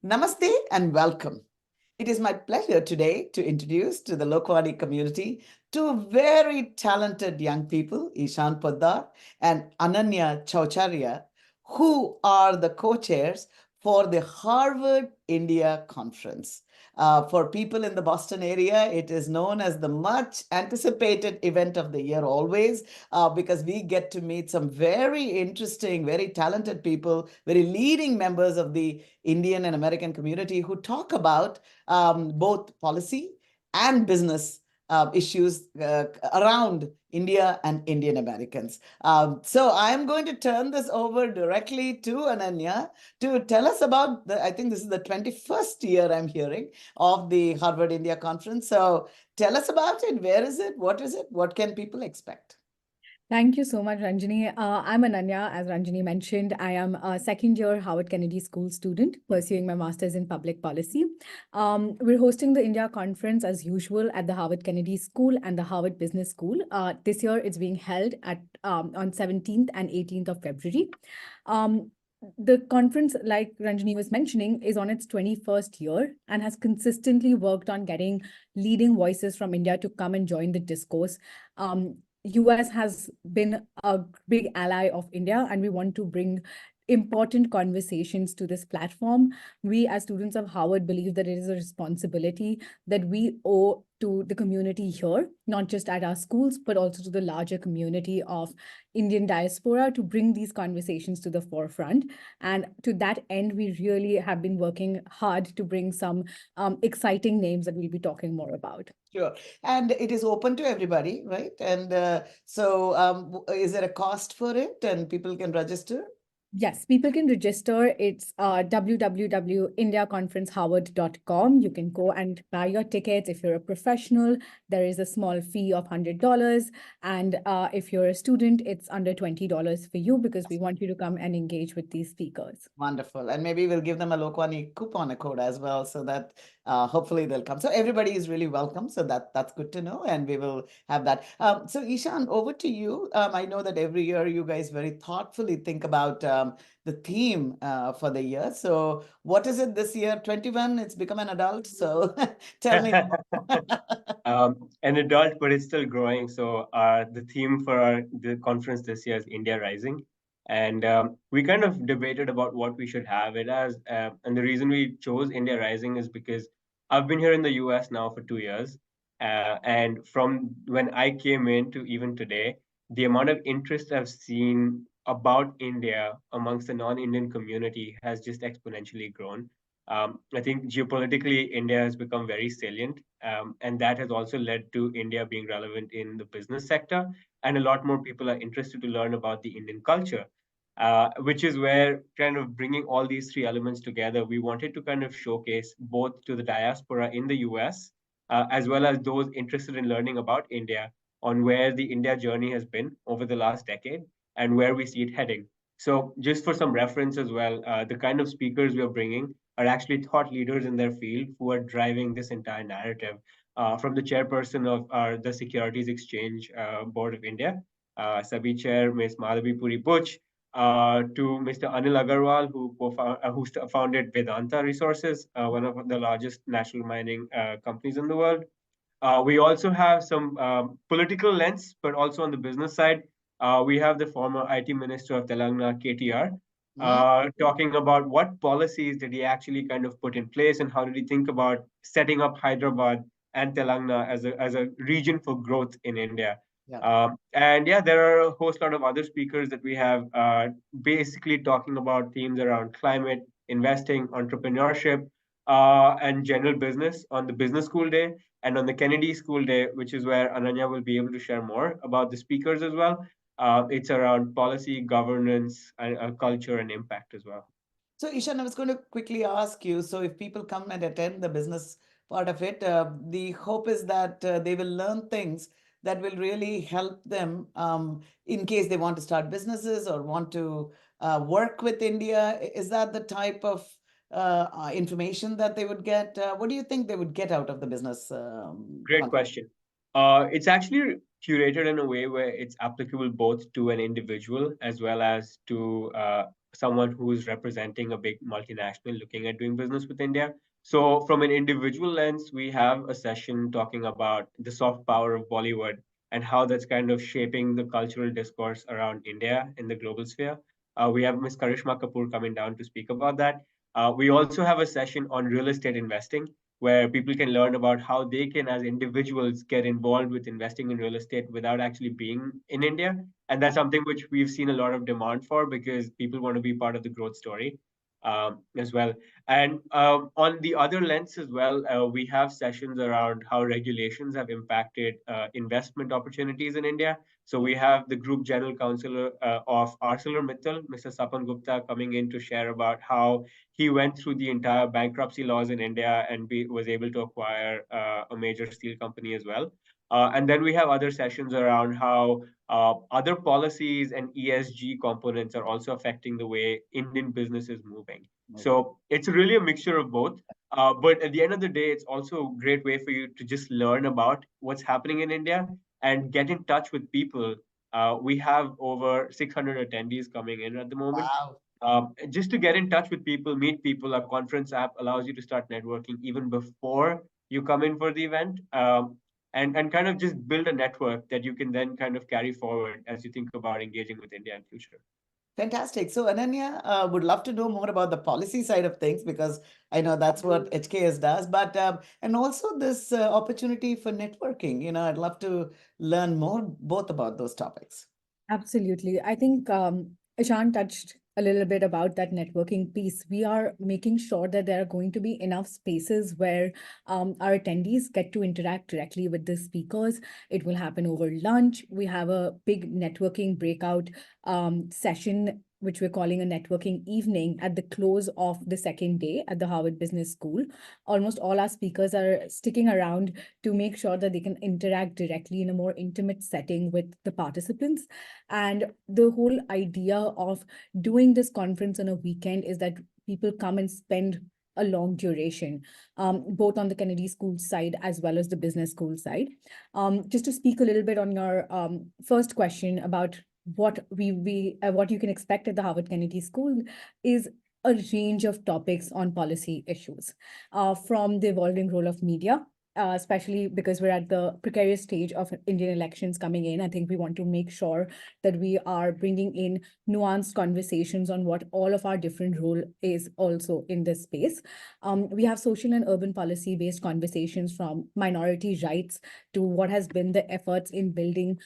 Namaste and welcome. It is my pleasure today to introduce to the Lokwani community two very talented young people, Ishan Poddar and Ananya Chaucharia, who are the co-chairs for the Harvard India Conference. For people in the Boston area, it is known as the much anticipated event of the year always, because we get to meet some very interesting, very talented people, very leading members of the Indian and American community who talk about both policy and business issues around India and Indian Americans. So I'm going to turn this over directly to Ananya to tell us about I think this is the 21st year I'm hearing of the Harvard India Conference. So tell us about it. Where is it? What is it? What can people expect? Thank you so much, Ranjini. I'm Ananya. As Ranjini mentioned, I am a second year Harvard Kennedy School student pursuing my master's in public policy. We're hosting the India conference as usual at the Harvard Kennedy School and the Harvard Business School. This year, it's being held on 17th and 18th of February. The conference, like Ranjini was mentioning, is on its 21st year and has consistently worked on getting leading voices from India to come and join the discourse. US has been a big ally of India, and we want to bring important conversations to this platform. We, as students of Harvard, believe that it is a responsibility that we owe to the community here, not just at our schools, but also to the larger community of Indian diaspora to bring these conversations to the forefront. And to that end, we really have been working hard to bring some exciting names that we'll be talking more about. Sure. And it is open to everybody, right? And is there a cost for it and people can register? Yes, people can register. It's www.indiaconferenceharvard.com. You can go and buy your tickets. If you're a professional, there is a small fee of $100. And if you're a student, it's under $20 for you because we want you to come and engage with these speakers. Wonderful. And maybe we'll give them a Lokwani coupon code as well so that hopefully they'll come. So everybody is really welcome. So that's good to know. And we will have that. So Ishan, over to you. I know that every year you guys very thoughtfully think about the theme for the year. So what is it this year? 21, it's become an adult. So tell me. An adult, but it's still growing. So the theme for the conference this year is India Rising. And we kind of debated about what we should have it as. And the reason we chose India Rising is because I've been here in the US now for 2 years. And from when I came in to even today, the amount of interest I've seen about India amongst the non-Indian community has just exponentially grown. I think geopolitically, India has become very salient, and that has also led to India being relevant in the business sector. And a lot more people are interested to learn about the Indian culture, which is where kind of bringing all these three elements together, we wanted to kind of showcase both to the diaspora in the US, as well as those interested in learning about India on where the India journey has been over the last decade and where we see it heading. So, just for some reference as well, the kind of speakers we are bringing are actually thought leaders in their field who are driving this entire narrative. From the chairperson of the Securities Exchange Board of India, SEBI Chair Ms. Madhavi Puri Buch, to Mr. Anil Agarwal, who founded Vedanta Resources, one of the largest national mining companies in the world. We also have some political lens, but also on the business side, we have the former IT Minister of Telangana, KTR, talking about what policies did he actually kind of put in place and how did he think about setting up Hyderabad and Telangana as a region for growth in India. Yeah. And yeah, there are a host lot of other speakers that we have basically talking about themes around climate, investing, entrepreneurship, and general business on the business school day. And on the Kennedy School Day, which is where Ananya will be able to share more about the speakers as well, it's around policy, governance, and culture and impact as well. So Ishan, I was going to quickly ask you, so if people come and attend the business part of it, the hope is that they will learn things that will really help them in case they want to start businesses or want to work with India. Is that the type of information that they would get? What do you think they would get out of the business? Great question. It's actually curated in a way where it's applicable both to an individual as well as to someone who's representing a big multinational looking at doing business with India. So, from an individual lens, we have a session talking about the soft power of Bollywood and how that's kind of shaping the cultural discourse around India in the global sphere. We have Ms. Karishma Kapoor coming down to speak about that. We also have a session on real estate investing where people can learn about how they can, as individuals, get involved with investing in real estate without actually being in India. And that's something which we've seen a lot of demand for because people want to be part of the growth story as well. And on the other lens as well, we have sessions around how regulations have impacted investment opportunities in India. So we have the Group General Counsel of ArcelorMittal, Mr. Sapan Gupta, coming in to share about how he went through the entire bankruptcy laws in India and was able to acquire a major steel company as well. And then we have other sessions around how other policies and ESG components are also affecting the way Indian business is moving. So it's really a mixture of both. But at the end of the day, it's also a great way for you to just learn about what's happening in India and get in touch with people. We have over 600 attendees coming in at the moment. Wow. Just to get in touch with people, meet people, a conference app allows you to start networking even before you come in for the event. And kind of just build a network that you can then kind of carry forward as you think about engaging with India in future. Fantastic. So Ananya, would love to know more about the policy side of things because I know that's what HKS does, but and also this opportunity for networking. I'd love to learn more both about those topics. Absolutely. I think Ishan touched a little bit about that networking piece. We are making sure that there are going to be enough spaces where our attendees get to interact directly with the speakers. It will happen over lunch. We have a big networking breakout session, which we're calling a networking evening at the close of the second day at the Harvard Business School. Almost all our speakers are sticking around to make sure that they can interact directly in a more intimate setting with the participants. And the whole idea of doing this conference on a weekend is that people come and spend a long duration, both on the Kennedy School side as well as the business school side. Just to speak a little bit on your first question about what what you can expect at the Harvard Kennedy School is a range of topics on policy issues, from the evolving role of media, especially because we're at the precarious stage of Indian elections coming in. I think we want to make sure that we are bringing in nuanced conversations on what all of our different role is also in this space. We have social and urban policy based conversations from minority rights to what has been the efforts in building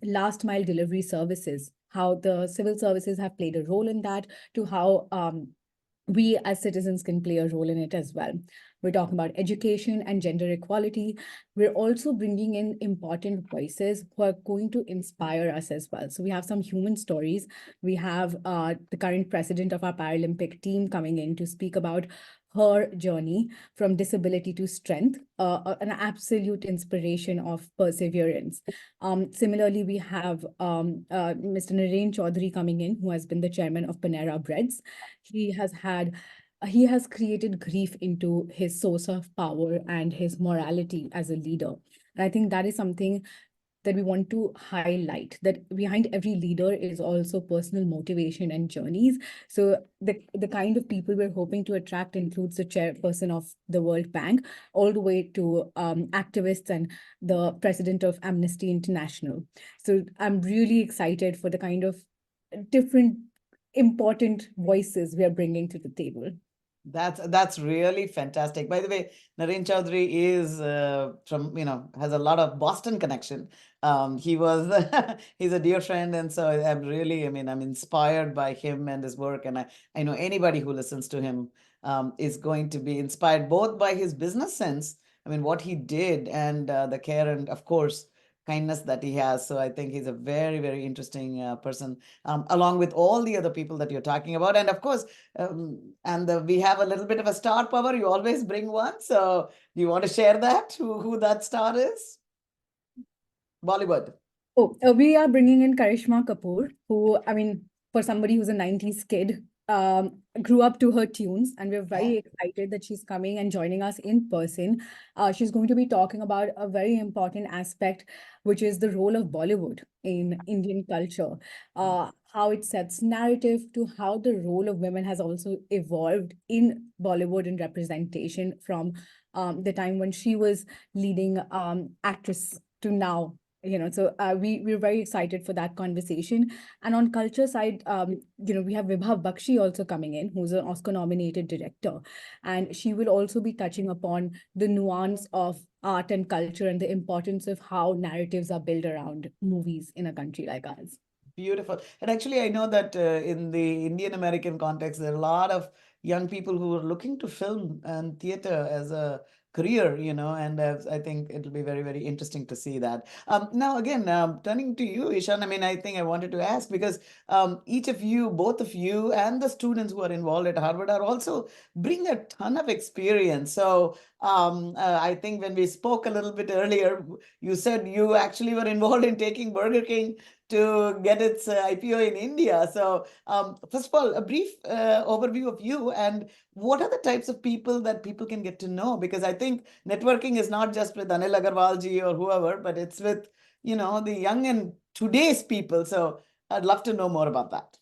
last mile delivery services, how the civil services have played a role in that, to how we as citizens can play a role in it as well. We're talking about education and gender equality. We're also bringing in important voices who are going to inspire us as well. So we have some human stories. We have the current president of our Paralympic team coming in to speak about her journey from disability to strength, an absolute inspiration of perseverance. Similarly, we have Mr. Naren Chaudhary coming in, who has been the chairman of Panera Breads. He has created grief into his source of power and his morality as a leader. And I think that is something that we want to highlight, that behind every leader is also personal motivation and journeys. So the kind of people we're hoping to attract includes the chairperson of the World Bank, all the way to activists and the president of Amnesty International. So I'm really excited for the kind of different important voices we are bringing to the table. That's really fantastic. By the way, Naren Chaudhary is from, has a lot of Boston connection. He's a dear friend. And so I'm inspired by him and his work. And I know anybody who listens to him is going to be inspired both by his business sense, what he did, and the care and, of course, kindness that he has. So I think he's a very, very interesting person, along with all the other people that you're talking about. And of course, we have a little bit of a star power. You always bring one. So do you want to share that, who that star is? Bollywood. Oh, we are bringing in Karishma Kapoor, who, for somebody who's a 90s kid, grew up to her tunes, and we're very excited that she's coming and joining us in person. She's going to be talking about a very important aspect, which is the role of Bollywood in Indian culture. how it sets narrative, to how the role of women has also evolved in Bollywood and representation from the time when she was leading actress to now. So we're very excited for that conversation. And on culture side, we have Vibha Bakshi also coming in, who's an Oscar-nominated director, and she will also be touching upon the nuance of art and culture and the importance of how narratives are built around movies in a country like ours. Beautiful. And actually, I know that in the Indian American context, there are a lot of young people who are looking to film and theater as a career, and I think it'll be very, very interesting to see that. Now, again, turning to you, Ishan, I mean, I think I wanted to ask because each of you, both of you, and the students who are involved at Harvard are also bring a ton of experience. So I think when we spoke a little bit earlier, you said you actually were involved in taking Burger King to get its IPO in India. So first of all, a brief overview of you and what are the types of people that people can get to know? Because I think networking is not just with Anil Agarwal ji or whoever, but it's with, the young and today's people. So I'd love to know more about that.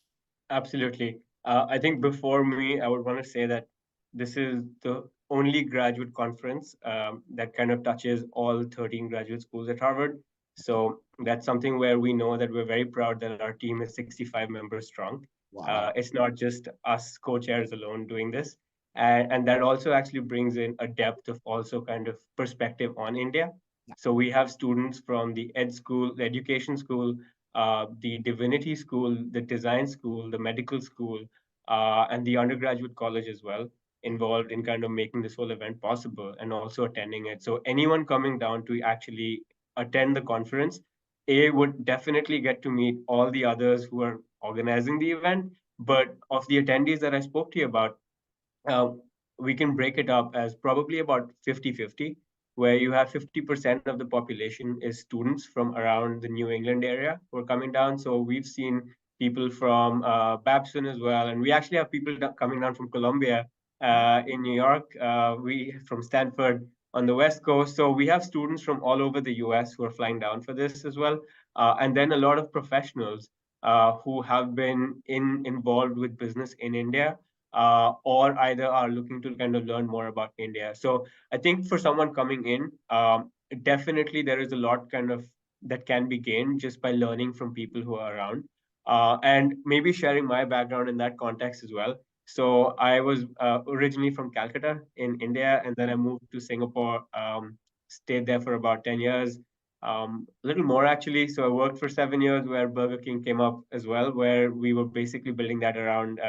Absolutely. I think before me, I would want to say that this is the only graduate conference that kind of touches all 13 graduate schools at Harvard. So that's something where we know that we're very proud that our team is 65 members strong. Wow. It's not just us co-chairs alone doing this. And that also actually brings in a depth of also kind of perspective on India. So we have students from the ed school, the education school, the divinity school, the design school, the medical school, and the undergraduate college as well, involved in kind of making this whole event possible and also attending it. So anyone coming down to actually attend the conference, would definitely get to meet all the others who are organizing the event. But of the attendees that I spoke to you about, uh, we can break it up as probably about 50-50, where you have 50% of the population is students from around the New England area who are coming down. So we've seen people from Babson as well. And we actually have people coming down from Columbia in New York, we from Stanford on the West Coast. So we have students from all over the US who are flying down for this as well. And then a lot of professionals who have been involved with business in India, or either are looking to kind of learn more about India. So I think for someone coming in, definitely there is a lot kind of that can be gained just by learning from people who are around, and maybe sharing my background in that context as well. So I was originally from Calcutta in India, and then I moved to Singapore, stayed there for about 10 years, a little more actually. So I worked for 7 years where Burger King came up as well, where we were basically building that around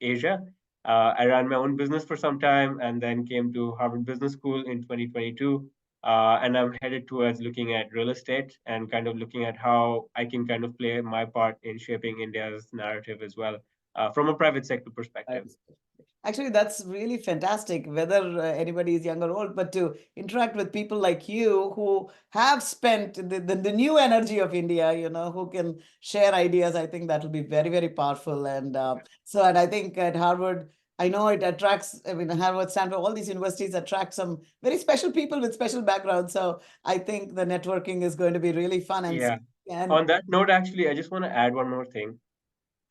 Asia. I ran my own business for some time and then came to Harvard Business School in 2022. And I'm headed towards looking at real estate and kind of looking at how I can kind of play my part in shaping India's narrative as well, from a private sector perspective. Actually, that's really fantastic, whether anybody is young or old, but to interact with people like you who have spent the new energy of India, who can share ideas. I think that will be very, very powerful. And and I think at Harvard, I know it attracts, I mean, Harvard, Stanford, all these universities attract some very special people with special backgrounds. So I think the networking is going to be really fun. And On that note, actually, I just want to add one more thing.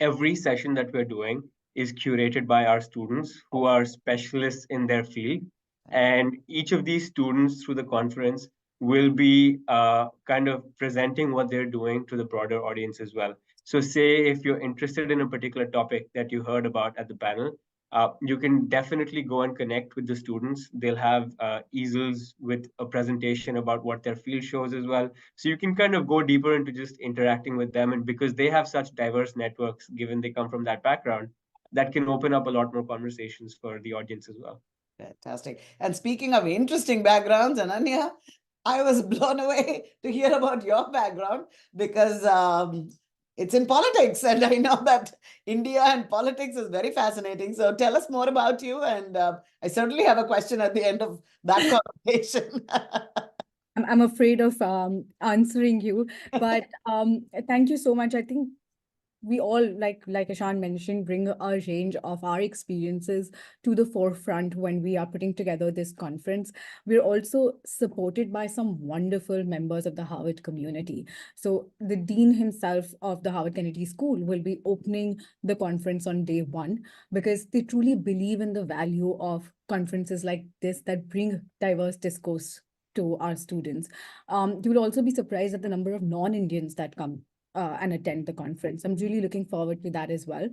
Every session that we're doing is curated by our students who are specialists in their field. And each of these students through the conference will be kind of presenting what they're doing to the broader audience as well. So say if you're interested in a particular topic that you heard about at the panel, you can definitely go and connect with the students. They'll have easels with a presentation about what their field shows as well. So you can kind of go deeper into just interacting with them. And because they have such diverse networks, given they come from that background, that can open up a lot more conversations for the audience as well. Fantastic. And speaking of interesting backgrounds, Ananya, I was blown away to hear about your background because it's in politics. And I know that India and politics is very fascinating. So tell us more about you. And I certainly have a question at the end of that conversation. I'm afraid of answering you, but thank you so much. I think we all, like Ishan mentioned, bring a range of our experiences to the forefront when we are putting together this conference. We're also supported by some wonderful members of the Harvard community. So the dean himself of the Harvard Kennedy School will be opening the conference on day one, because they truly believe in the value of conferences like this that bring diverse discourse to our students. You will also be surprised at the number of non-Indians that come and attend the conference. I'm really looking forward to that as well.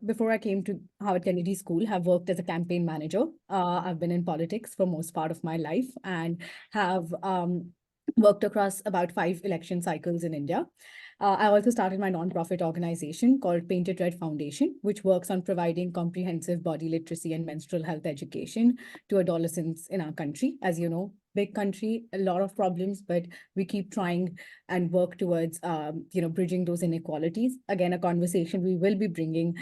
Before I came to Howard Kennedy School, have worked as a campaign manager. I've been in politics for most part of my life and have worked across about 5 election cycles in India. I also started my nonprofit organization called Painted Red Foundation, which works on providing comprehensive body literacy and menstrual health education to adolescents in our country. As you know, big country, a lot of problems, but we keep trying and work towards, bridging those inequalities. Again, a conversation we will be bringing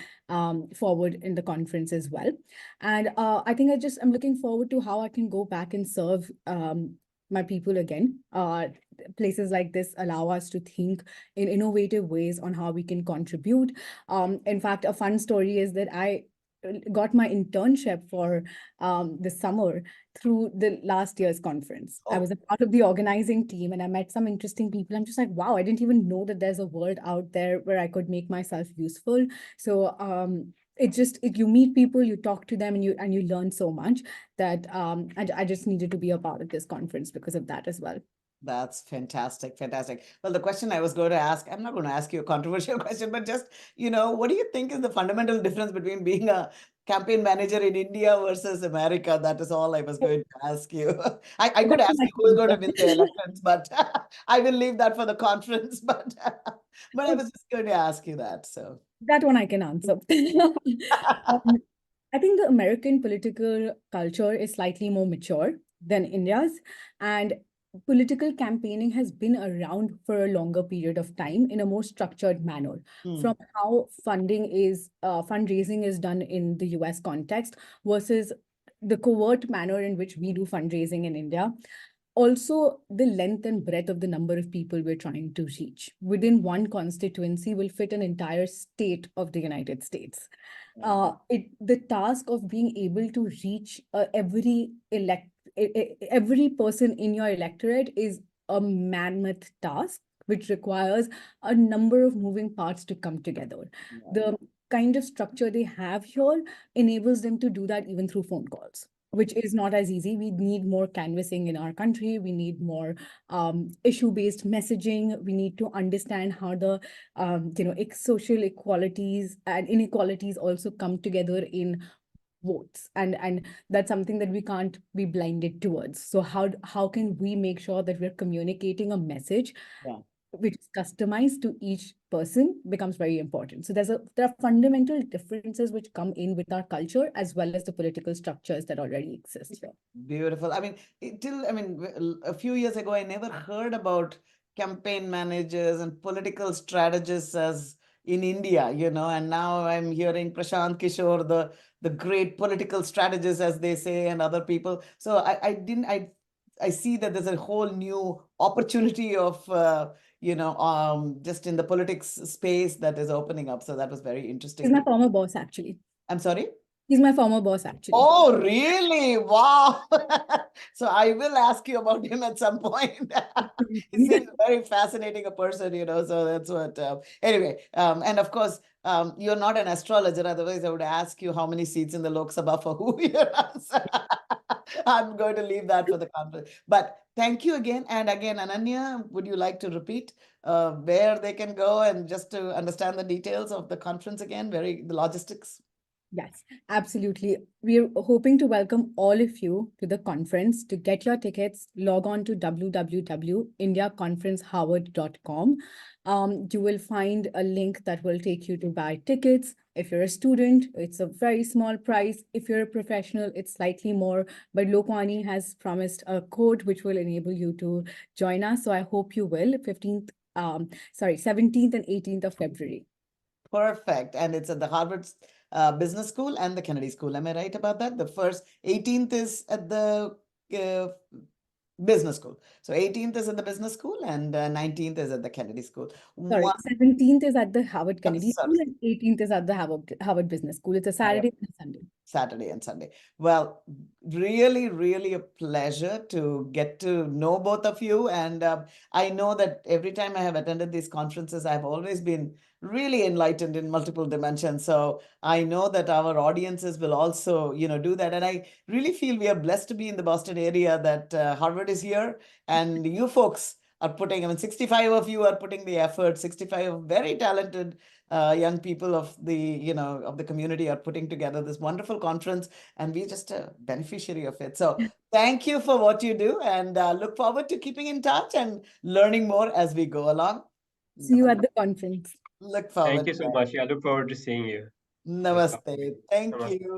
forward in the conference as well. And I think I'm looking forward to how I can go back and serve my people again. Places like this allow us to think in innovative ways on how we can contribute. In fact, a fun story is that I got my internship for the summer through the last year's conference. I Oh. was a part of the organizing team and I met some interesting people. I'm just like, wow, I didn't even know that there's a world out there where I could make myself useful. So you meet people, you talk to them, and you learn so much that I just needed to be a part of this conference because of that as well. That's fantastic, fantastic. Well, the question I was going to ask, I'm not going to ask you a controversial question, but just, what do you think is the fundamental difference between being a campaign manager in India versus America? That is all I was going to ask you. I could That's ask my you who is going to win the answer. elections, but I will leave that for the conference. But I was just going to ask you that. So That one I can answer. I think the American political culture is slightly more mature than India's, and political campaigning has been around for a longer period of time in a more structured manner. From how fundraising is done in the US context versus the covert manner in which we do fundraising in India. Also, the length and breadth of the number of people we're trying to reach within one constituency will fit an entire state of the United States. The task of being able to reach every person in your electorate is a mammoth task, which requires a number of moving parts to come together. The kind of structure they have here enables them to do that even through phone calls, which is not as easy. We need more canvassing in our country. We need more issue-based messaging. We need to understand how the social equalities and inequalities also come together in votes, and that's something that we can't be blinded towards. So how can we make sure that we're communicating a message Yeah. which is customized to each person becomes very important. So there are fundamental differences which come in with our culture as well as the political structures that already exist here. Beautiful. I mean, a few years ago, I never heard about campaign managers and political strategists as in India, and now I'm hearing Prashant Kishore, the great political strategist, as they say, and other people. So I see that there's a whole new opportunity of, just in the politics space that is opening up. So that was very He's interesting. my former boss, actually. I'm sorry? He's my former boss, actually. Oh, really? Wow. So I will ask you about him at some point. He seems very fascinating a person, so that's what, anyway. And of course, you're not an astrologer. Otherwise, I would ask you how many seats in the Lok Sabha for who you I'm going to leave that for the conference. But thank you again. And again, Ananya, would you like to repeat where they can go and just to understand the details of the conference again, the logistics? Yes, absolutely. We're hoping to welcome all of you to the conference. To get your tickets, log on to www.indiaconferenceharvard.com. You will find a link that will take you to buy tickets. If you're a student, it's a very small price. If you're a professional, it's slightly more. But Lokwani has promised a code which will enable you to join us. So I hope you will. 17th and 18th of February. Perfect. And it's at the Harvard Business School and the Kennedy School. Am I right about that? The first 18th is at the Business school. So 18th is at the business school and 19th is at the Kennedy School. Sorry, 17th is at the Harvard Kennedy sorry. School and 18th is at the Harvard Business School. It's a Saturday and a Sunday. Saturday and Sunday. Well, really, really a pleasure to get to know both of you. And I know that every time I have attended these conferences, I've always been really enlightened in multiple dimensions. So I know that our audiences will also, do that. And I really feel we are blessed to be in the Boston area, that Harvard is here and you folks are putting, 65 of you are putting the effort, 65 very talented young people of the of the community are putting together this wonderful conference, and we're just a beneficiary of it. So thank you for what you do, and look forward to keeping in touch and learning more as we go along. See you at the conference. Look forward. Thank you so much. I look forward to seeing you. Namaste. Thank Namaste. you.